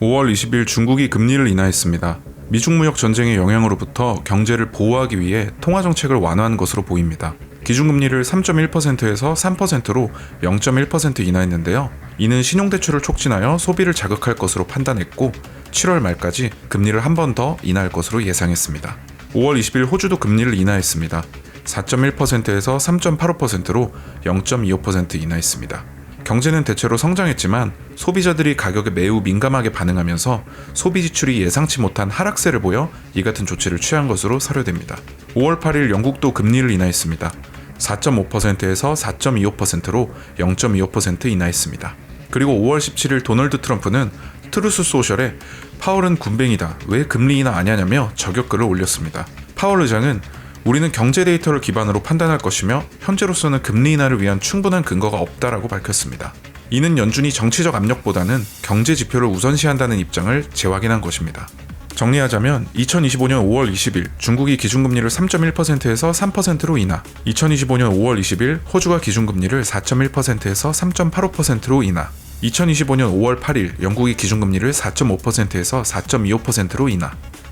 5월 20일 중국이 금리를 인하했습니다. 미중 무역 전쟁의 영향으로부터 경제를 보호하기 위해 통화 정책을 완화한 것으로 보입니다. 기준금리를 3.1%에서 3%로 0.1% 인하했는데요. 이는 신용대출을 촉진하여 소비를 자극할 것으로 판단했고 7월 말까지 금리를 한 번 더 인하할 것으로 예상했습니다. 5월 20일 호주도 금리를 인하했습니다. 4.1%에서 3.85%로 0.25% 인하했습니다. 경제는 대체로 성장했지만 소비자들이 가격에 매우 민감하게 반응하면서 소비 지출이 예상치 못한 하락세를 보여 이 같은 조치를 취한 것으로 사료됩니다. 5월 8일 영국도 금리를 인하했습니다. 4.5%에서 4.25%로 0.25% 인하했습니다. 그리고 5월 17일 도널드 트럼프는 트루스 소셜에 파월은 군뱅이다. 왜 금리 인하 안 하냐며 저격글을 올렸습니다. 파월 의장은 우리는 경제 데이터를 기반으로 판단할 것이며 현재로서는 금리 인하를 위한 충분한 근거가 없다라고 밝혔습니다. 이는 연준이 정치적 압력보다는 경제 지표를 우선시한다는 입장을 재확인한 것입니다. 정리하자면 2025년 5월 20일 중국이 기준금리를 3.1%에서 3%로 인하, 2025년 5월 20일 호주가 기준금리를 4.1%에서 3.85%로 인하, 2025년 5월 8일 영국이 기준금리를 4.5%에서 4.25%로 인하,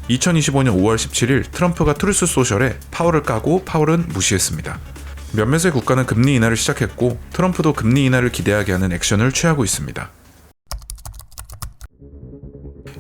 2025년 5월 17일 트럼프가 트루스 소셜에 파월을 까고 파월은 무시했습니다. 몇몇의 국가는 금리 인하를 시작했고 트럼프도 금리 인하를 기대하게 하는 액션을 취하고 있습니다.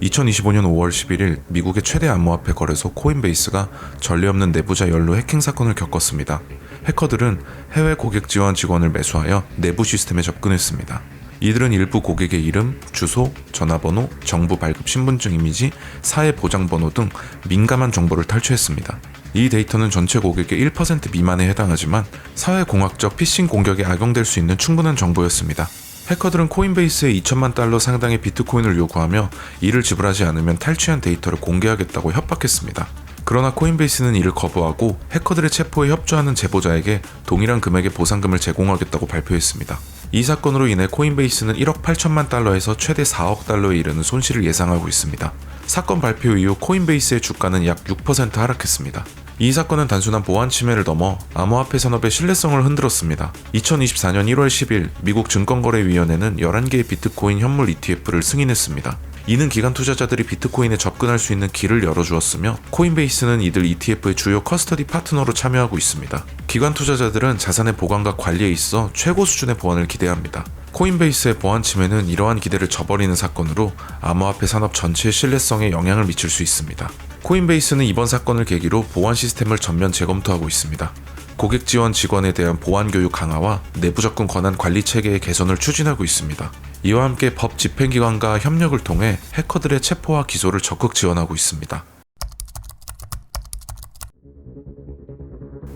2025년 5월 11일 미국의 최대 암호화폐 거래소 코인베이스가 전례 없는 내부자 연루 해킹 사건을 겪었습니다. 해커들은 해외 고객 지원 직원을 매수하여 내부 시스템에 접근했습니다. 이들은 일부 고객의 이름, 주소, 전화번호, 정부 발급 신분증 이미지, 사회 보장번호 등 민감한 정보를 탈취했습니다. 이 데이터는 전체 고객의 1% 미만에 해당하지만 사회공학적 피싱 공격에 악용될 수 있는 충분한 정보였습니다. 해커들은 코인베이스에 2천만 달러 상당의 비트코인을 요구하며 이를 지불하지 않으면 탈취한 데이터를 공개하겠다고 협박했습니다. 그러나 코인베이스는 이를 거부하고 해커들의 체포에 협조하는 제보자에게 동일한 금액의 보상금을 제공하겠다고 발표했습니다. 이 사건으로 인해 코인베이스는 1억 8천만 달러에서 최대 4억 달러에 이르는 손실을 예상하고 있습니다. 사건 발표 이후 코인베이스의 주가는 약 6% 하락했습니다. 이 사건은 단순한 보안 침해를 넘어 암호화폐 산업의 신뢰성을 흔들었습니다. 2024년 1월 10일 미국 증권거래위원회는 11개의 비트코인 현물 ETF를 승인했습니다. 이는 기관 투자자들이 비트코인에 접근할 수 있는 길을 열어주었으며 코인베이스는 이들 ETF의 주요 커스터디 파트너로 참여하고 있습니다. 기관 투자자들은 자산의 보관과 관리에 있어 최고 수준의 보안을 기대합니다. 코인베이스의 보안 침해는 이러한 기대를 저버리는 사건으로 암호화폐 산업 전체의 신뢰성에 영향을 미칠 수 있습니다. 코인베이스는 이번 사건을 계기로 보안 시스템을 전면 재검토하고 있습니다. 고객 지원 직원에 대한 보안 교육 강화와 내부 접근 권한 관리 체계의 개선을 추진하고 있습니다. 이와 함께 법 집행기관과 협력을 통해 해커들의 체포와 기소를 적극 지원하고 있습니다.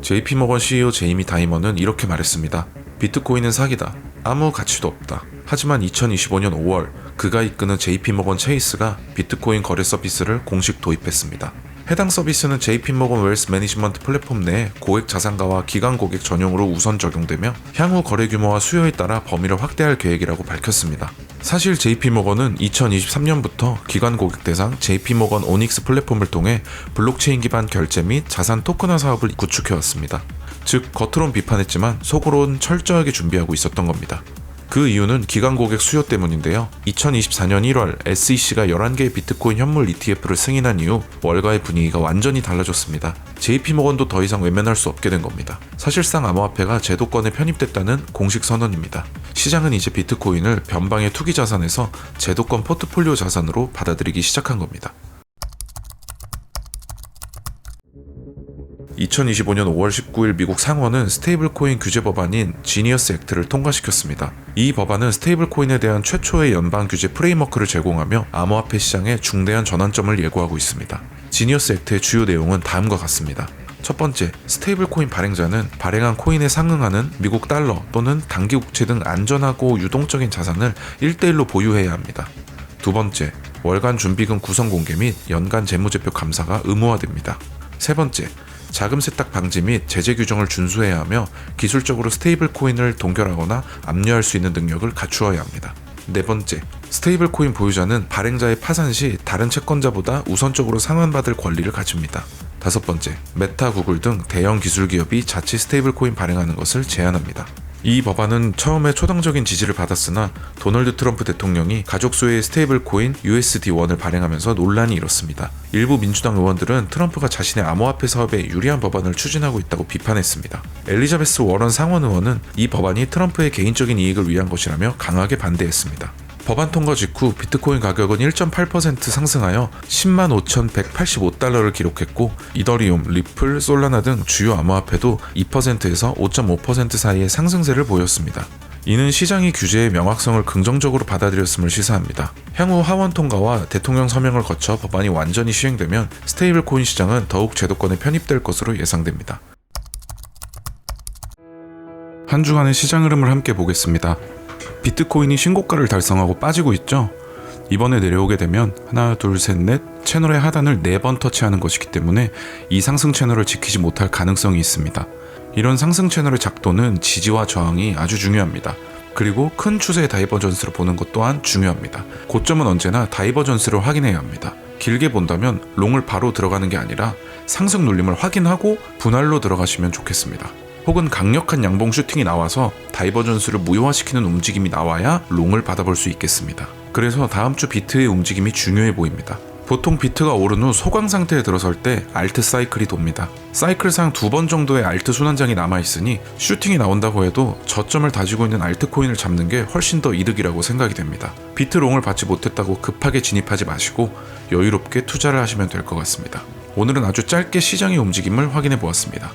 JP모건 CEO 제이미 다이먼은 이렇게 말했습니다. 비트코인은 사기다. 아무 가치도 없다. 하지만 2025년 5월 그가 이끄는 JP모건 체이스가 비트코인 거래 서비스를 공식 도입했습니다. 해당 서비스는 JP모건 웰스 매니지먼트 플랫폼 내에 고액 자산가와 기관 고객 전용으로 우선 적용되며 향후 거래 규모와 수요에 따라 범위를 확대할 계획이라고 밝혔습니다. 사실 JP모건은 2023년부터 기관 고객 대상 JP모건 오닉스 플랫폼을 통해 블록체인 기반 결제 및 자산 토큰화 사업을 구축해왔습니다. 즉 겉으론 비판했지만 속으론 철저하게 준비하고 있었던 겁니다. 그 이유는 기관 고객 수요 때문인데요. 2024년 1월 SEC가 11개의 비트코인 현물 ETF를 승인한 이후 월가의 분위기가 완전히 달라졌습니다. JP모건도 더 이상 외면할 수 없게 된 겁니다. 사실상 암호화폐가 제도권에 편입됐다는 공식 선언입니다. 시장은 이제 비트코인을 변방의 투기 자산에서 제도권 포트폴리오 자산으로 받아들이기 시작한 겁니다. 2025년 5월 19일 미국 상원은 스테이블코인 규제 법안인 지니어스 액트를 통과시켰습니다. 이 법안은 스테이블코인에 대한 최초의 연방 규제 프레임워크를 제공하며 암호화폐 시장에 중대한 전환점을 예고하고 있습니다. 지니어스 액트의 주요 내용은 다음과 같습니다. 첫 번째, 스테이블코인 발행자는 발행한 코인에 상응하는 미국 달러 또는 단기 국채 등 안전하고 유동적인 자산을 1대1로 보유해야 합니다. 두 번째, 월간 준비금 구성 공개 및 연간 재무제표 감사가 의무화됩니다. 세 번째, 자금 세탁 방지 및 제재 규정을 준수해야 하며 기술적으로 스테이블 코인을 동결하거나 압류할 수 있는 능력을 갖추어야 합니다. 네 번째, 스테이블 코인 보유자는 발행자의 파산 시 다른 채권자보다 우선적으로 상환받을 권리를 가집니다. 다섯 번째, 메타, 구글 등 대형 기술 기업이 자체 스테이블 코인 발행하는 것을 제한합니다. 이 법안은 처음에 초당적인 지지를 받았으나 도널드 트럼프 대통령이 가족 수의 스테이블 코인 USD1을 발행하면서 논란이 일었습니다. 일부 민주당 의원들은 트럼프가 자신의 암호화폐 사업에 유리한 법안을 추진하고 있다고 비판했습니다. 엘리자베스 워런 상원 의원은 이 법안이 트럼프의 개인적인 이익을 위한 것이라며 강하게 반대했습니다. 법안 통과 직후 비트코인 가격은 1.8% 상승하여 105,185달러를 기록했고 이더리움, 리플, 솔라나 등 주요 암호화폐도 2%에서 5.5% 사이의 상승세를 보였습니다. 이는 시장이 규제의 명확성을 긍정적으로 받아들였음을 시사합니다. 향후 하원 통과와 대통령 서명을 거쳐 법안이 완전히 시행되면 스테이블 코인 시장은 더욱 제도권에 편입될 것으로 예상됩니다. 한 주간의 시장 흐름을 함께 보겠습니다. 비트코인이 신고가를 달성하고 빠지고 있죠. 이번에 내려오게 되면 하나, 둘, 셋, 넷 채널의 하단을 4번 터치하는 것이기 때문에 이 상승 채널을 지키지 못할 가능성이 있습니다. 이런 상승 채널의 작도는 지지와 저항이 아주 중요합니다. 그리고 큰 추세의 다이버전스를 보는 것 또한 중요합니다. 고점은 언제나 다이버전스를 확인해야 합니다. 길게 본다면 롱을 바로 들어가는 게 아니라 상승 눌림을 확인하고 분할로 들어가시면 좋겠습니다. 혹은 강력한 양봉 슈팅이 나와서 다이버전스를 무효화시키는 움직임이 나와야 롱을 받아볼 수 있겠습니다. 그래서 다음 주 비트의 움직임이 중요해 보입니다. 보통 비트가 오른 후 소강 상태에 들어설 때 알트 사이클이 돕니다. 사이클상 2번 정도의 알트 순환장이 남아있으니 슈팅이 나온다고 해도 저점을 다지고 있는 알트코인을 잡는 게 훨씬 더 이득이라고 생각이 됩니다. 비트 롱을 받지 못했다고 급하게 진입하지 마시고 여유롭게 투자를 하시면 될 것 같습니다. 오늘은 아주 짧게 시장의 움직임을 확인해 보았습니다.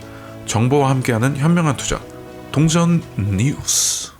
정보와 함께하는 현명한 투자, 동전 뉴스.